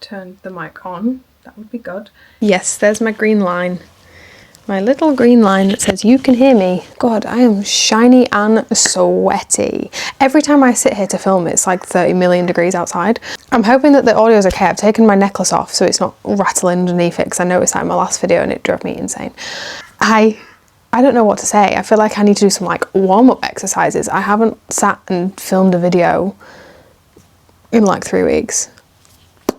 turned the mic on. That would be good. Yes, there's my green line. My little green line that says you can hear me. God, I am shiny and sweaty. Every time I sit here to film, it's like 30 million degrees outside. I'm hoping that the audio is okay. I've taken my necklace off so it's not rattling underneath it, because I noticed that in my last video and it drove me insane. I don't know what to say. I feel like I need to do some like warm-up exercises. I haven't sat and filmed a video in like 3 weeks.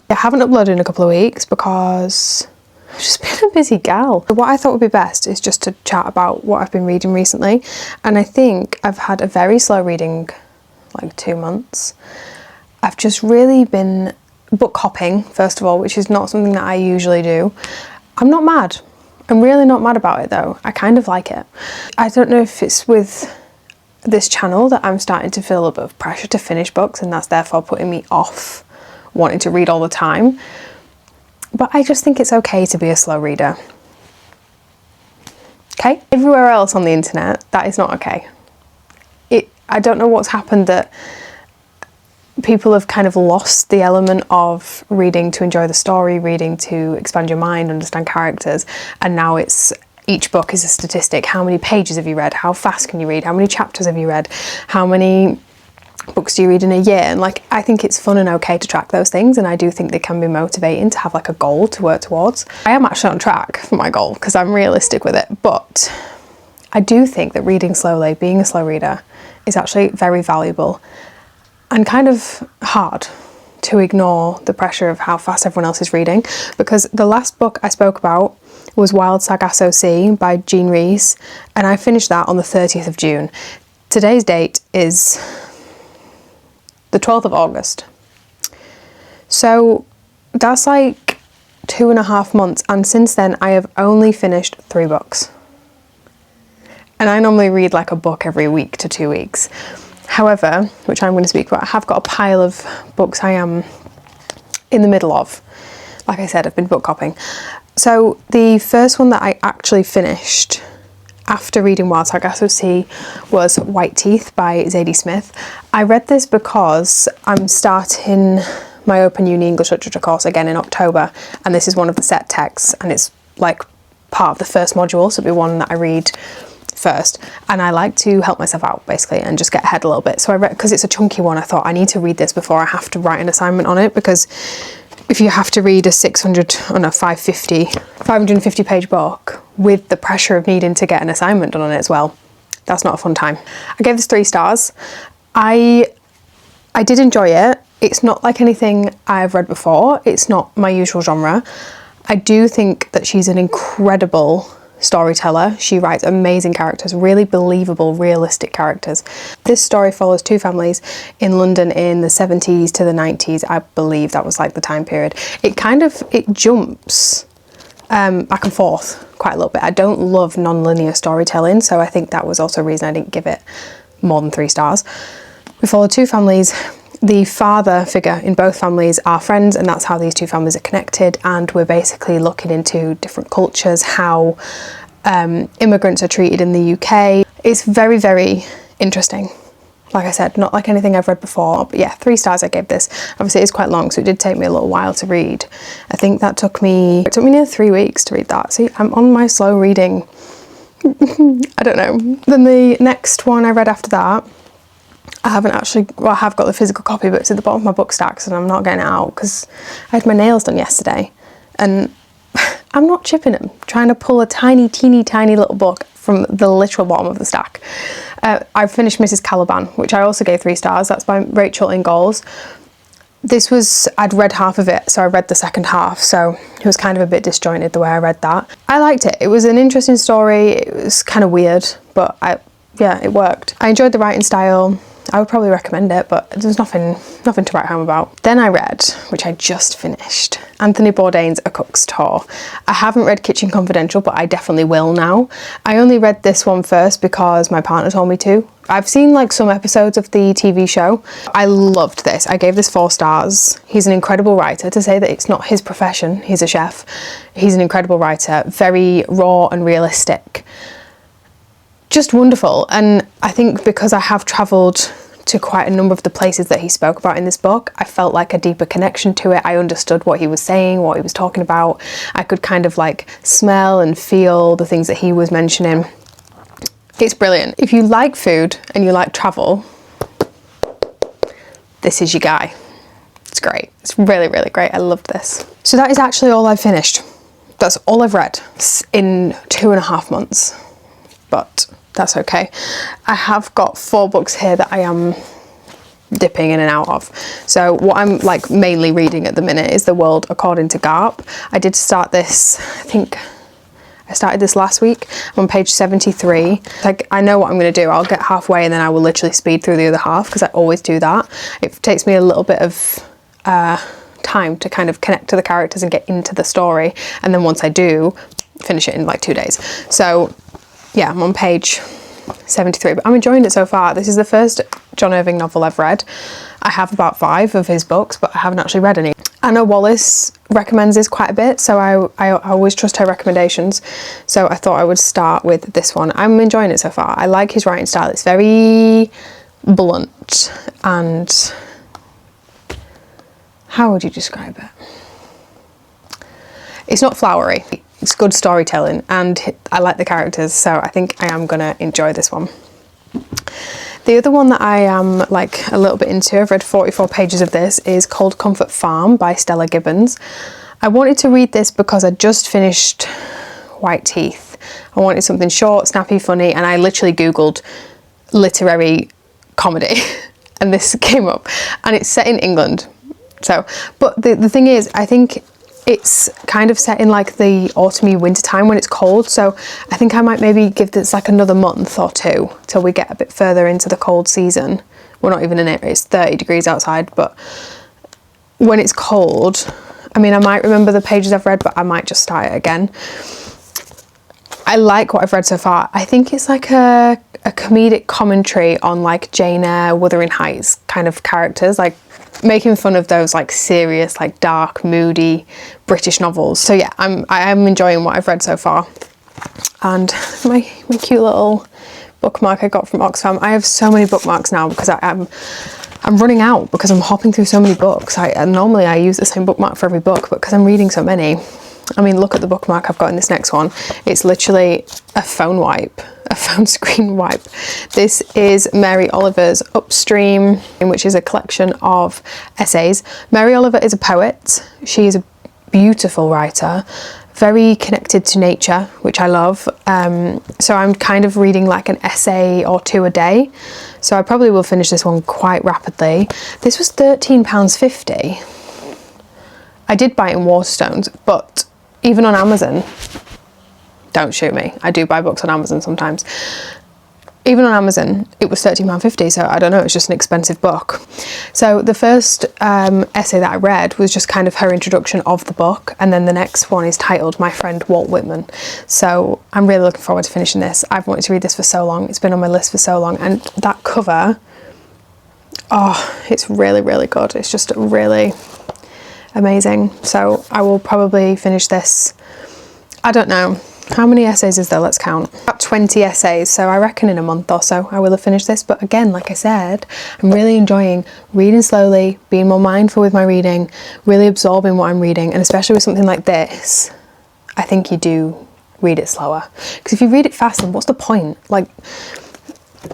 I haven't uploaded in a couple of weeks because I've just been a busy gal. What I thought would be best is just to chat about what I've been reading recently. And I think I've had a very slow reading, like 2 months. I've just really been book hopping, first of all, which is not something that I usually do. I'm not mad. I'm really not mad about it though. I kind of like it. I don't know if it's with this channel that I'm starting to feel a bit of pressure to finish books, and that's therefore putting me off wanting to read all the time. But I just think it's okay to be a slow reader. Okay? Everywhere else on the internet, that is not okay. I don't know what's happened, that people have kind of lost the element of reading to enjoy the story, reading to expand your mind, understand characters, and now it's each book is a statistic. How many pages have you read? How fast can you read? How many chapters have you read? How many books do you read in a year? And like, I think it's fun and okay to track those things, and I do think they can be motivating to have like a goal to work towards. I am actually on track for my goal because I'm realistic with it, but I do think that reading slowly, being a slow reader, is actually very valuable and kind of hard to ignore the pressure of how fast everyone else is reading. Because the last book I spoke about was Wild Sargasso Sea by Jean Rhys, and I finished that on the 30th of June. Today's date is the 12th of August. So that's like 2.5 months, and since then I have only finished 3 books. And I normally read like a book every week to 2 weeks. However, which I'm going to speak about, I have got a pile of books I am in the middle of. Like I said, I've been book hopping. So the first one that I actually finished after reading Wild Sargasso Sea was White Teeth by Zadie Smith. I read this because I'm starting my Open Uni English Literature course again in October, and this is one of the set texts, and it's like part of the first module, so it'll be one that I read first, and I like to help myself out basically and just get ahead a little bit. So I read, because it's a chunky one, I thought I need to read this before I have to write an assignment on it, because if you have to read a 550 page book with the pressure of needing to get an assignment done on it as well, that's not a fun time. I gave this 3 stars. I did enjoy it. It's not like anything I've read before. It's not my usual genre. I do think that she's an incredible storyteller. She writes amazing characters, really believable, realistic characters. This story follows 2 families in London in the 70s to the 90s. I believe that was like the time period. It jumps back and forth quite a little bit. I don't love non-linear storytelling, so I think that was also a reason I didn't give it more than 3 stars. We follow 2 families. The father figure in both families are friends, and that's how these 2 families are connected, and we're basically looking into different cultures, how immigrants are treated in the UK. It's very, very interesting. Like I said, not like anything I've read before, but yeah, 3 stars I gave this. Obviously it is quite long, so it did take me a little while to read. I think that took me near 3 weeks to read that. See, I'm on my slow reading. I don't know. Then the next one I read after that, I haven't actually, well, I have got the physical copy, but it's at the bottom of my book stacks and I'm not getting it out because I had my nails done yesterday and I'm not chipping them, trying to pull a tiny, teeny, tiny little book from the literal bottom of the stack. I've finished Mrs. Caliban, which I also gave 3 stars. That's by Rachel Ingalls. This was, I'd read half of it, so I read the second half, so it was kind of a bit disjointed the way I read that. I liked it. It was an interesting story. It was kind of weird, but yeah, it worked. I enjoyed the writing style. I would probably recommend it, but there's nothing to write home about. Then I read, which I just finished, Anthony Bourdain's A Cook's Tour. I haven't read Kitchen Confidential, but I definitely will now. I only read this one first because my partner told me to. I've seen like some episodes of the TV show. I loved this. I gave this 4 stars. He's an incredible writer. To say that it's not his profession, he's a chef. He's an incredible writer, very raw and realistic. Just wonderful. And I think because I have travelled to quite a number of the places that he spoke about in this book. I felt like a deeper connection to it. I understood what he was saying, what he was talking about. I could kind of like smell and feel the things that he was mentioning. It's brilliant. If you like food and you like travel, this is your guy. It's great. It's really, really great. I loved this. So that is actually all I've finished. That's all I've read in 2.5 months, but that's okay. I have got 4 books here that I am dipping in and out of. So what I'm like mainly reading at the minute is The World According to Garp. I did start this, I think I started this last week. I'm on page 73. Like, I know what I'm going to do. I'll get halfway and then I will literally speed through the other half, because I always do that. It takes me a little bit of time to kind of connect to the characters and get into the story, and then once I do, finish it in like 2 days. So yeah, I'm on page 73, but I'm enjoying it so far. This is the first John Irving novel I've read. I have about 5 of his books, but I haven't actually read any. Anna Wallace recommends this quite a bit, so I always trust her recommendations. So I thought I would start with this one. I'm enjoying it so far. I like his writing style. It's very blunt and, how would you describe it? It's not flowery. It's good storytelling, and I like the characters, so I think I am gonna enjoy this one. The other one that I am like a little bit into, I've read 44 pages of this, is Cold Comfort Farm by Stella Gibbons. I wanted to read this because I just finished White Teeth. I wanted something short, snappy, funny, and I literally Googled literary comedy and this came up, and it's set in England. So, but the thing is, I think it's kind of set in like the autumny winter time when it's cold, so I think I might maybe give this like another month or 2 till we get a bit further into the cold season. We're not even in it, it's 30 degrees outside, but when it's cold, I mean, I might remember the pages I've read, but I might just start it again. I like what I've read so far. I think it's like a comedic commentary on like Jane Eyre, Wuthering Heights kind of characters, like making fun of those like serious, like dark, moody British novels. So yeah, I am enjoying what I've read so far. And my cute little bookmark I got from Oxfam. I have so many bookmarks now because I'm running out, because I'm hopping through so many books. Normally I use the same bookmark for every book, but because I'm reading so many, I mean, look at the bookmark I've got in this next one. It's literally a phone wipe, a phone screen wipe. This is Mary Oliver's Upstream, which is a collection of essays. Mary Oliver is a poet. She is a beautiful writer, very connected to nature, which I love. So I'm kind of reading like an essay or 2 a day. So I probably will finish this one quite rapidly. This was £13.50. I did buy it in Waterstones, but even on Amazon, don't shoot me, I do buy books on Amazon sometimes. Even on Amazon, it was £13.50, so I don't know, it's just an expensive book. So the first essay that I read was just kind of her introduction of the book, and then the next one is titled My Friend Walt Whitman. So I'm really looking forward to finishing this. I've wanted to read this for so long, it's been on my list for so long, and that cover, oh, it's really, really good. It's just really amazing. So I will probably finish this, I don't know, how many essays is there? Let's count. About 20 essays, so I reckon in a month or so I will have finished this. But again, like I said, I'm really enjoying reading slowly, being more mindful with my reading, really absorbing what I'm reading, and especially with something like this, I think you do read it slower. Because if you read it fast, then what's the point? Like,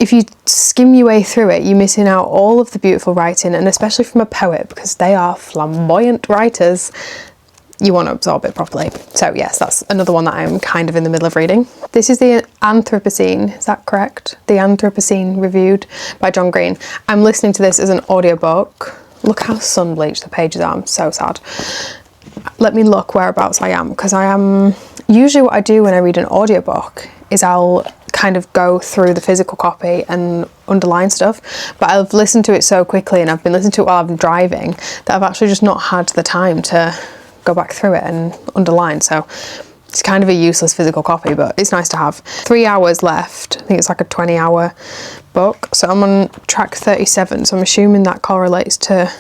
if you skim your way through it, you're missing out all of the beautiful writing, and especially from a poet, because they are flamboyant writers. You want to absorb it properly. So yes, that's another one that I'm kind of in the middle of reading. This is the Anthropocene, is that correct? The Anthropocene Reviewed by John Green. I'm listening to this as an audiobook. Look how sun bleached the pages are, I'm so sad. Let me look whereabouts I am, because I am, usually what I do when I read an audiobook is I'll kind of go through the physical copy and underline stuff, but I've listened to it so quickly and I've been listening to it while I've been driving that I've actually just not had the time to go back through it and underline. So it's kind of a useless physical copy, but it's nice to have. 3 hours left. I think it's like a 20-hour book. So I'm on track 37, so I'm assuming that correlates to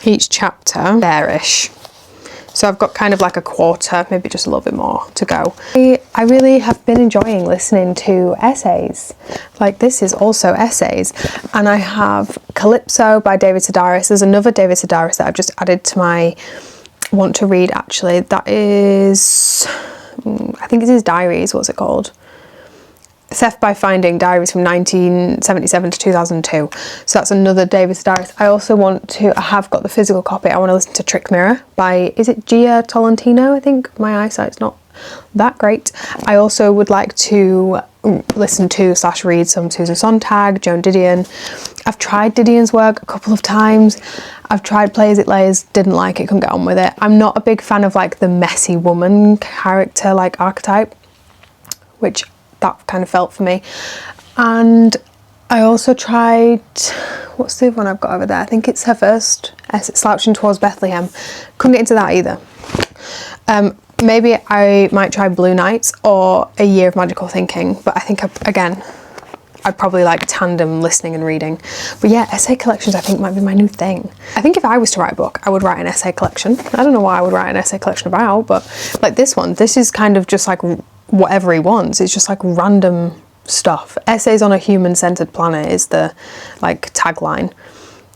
each chapter. There-ish. So I've got kind of like a quarter, maybe just a little bit more to go. I really have been enjoying listening to essays. Like this is also essays. And I have Calypso by David Sedaris. There's another David Sedaris that I've just added to my want to read actually. That is, I think it's his diaries, what's it called? Theft by Finding, diaries from 1977 to 2002. So that's another David Sedaris. I have got the physical copy. I want to listen to Trick Mirror by, is it Gia Tolentino? I think my eyesight's not that great. I also would like to listen to / read some Susan Sontag, Joan Didion. I've tried Didion's work a couple of times. I've tried Play As It Lays, didn't like it, couldn't get on with it. I'm not a big fan of like the messy woman character like archetype, which that kind of felt for me. And I also tried, what's the other one I've got over there? I think it's her first, Slouching Towards Bethlehem. Couldn't get into that either. Maybe I might try Blue Nights or A Year of Magical Thinking, but I think I'd probably like tandem listening and reading. But yeah, essay collections I think might be my new thing. I think if I was to write a book, I would write an essay collection. I don't know what I would write an essay collection about, but like this one, this is kind of just like whatever he wants. It's just like random stuff. Essays on a Human-Centered Planet is the like tagline,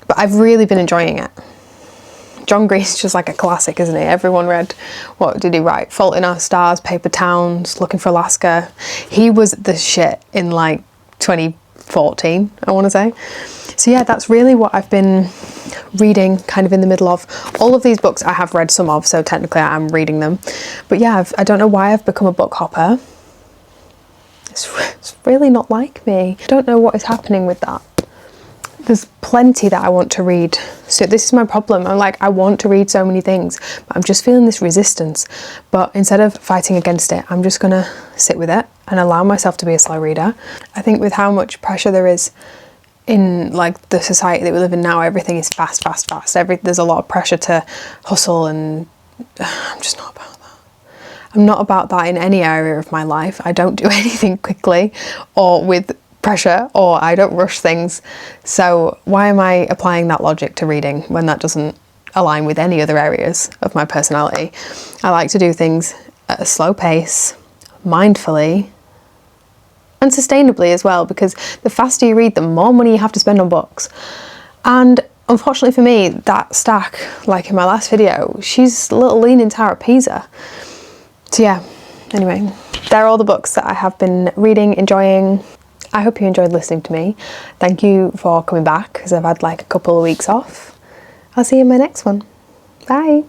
but I've really been enjoying it. John Green's just like a classic, isn't he? Everyone read, what did he write? Fault in Our Stars, Paper Towns, Looking for Alaska. He was the shit in like 2014, I want to say. So yeah, that's really what I've been reading kind of in the middle of. All of these books I have read some of, so technically I am reading them. But yeah, I don't know why I've become a book hopper. It's really not like me. I don't know what is happening with that. There's plenty that I want to read. So this is my problem. I'm like, I want to read so many things, but I'm just feeling this resistance. But instead of fighting against it, I'm just gonna sit with it and allow myself to be a slow reader. I think with how much pressure there is in like the society that we live in now, everything is fast. There's a lot of pressure to hustle, and I'm just not about that. I'm not about that in any area of my life. I don't do anything quickly or with pressure, or I don't rush things. So why am I applying that logic to reading when that doesn't align with any other areas of my personality? I like to do things at a slow pace, mindfully, and sustainably as well, because the faster you read, the more money you have to spend on books. And unfortunately for me, that stack, like in my last video, she's a little leaning Tower of Pisa. So yeah, anyway, they're all the books that I have been reading, enjoying. I hope you enjoyed listening to me. Thank you for coming back, because I've had like a couple of weeks off. I'll see you in my next one. Bye.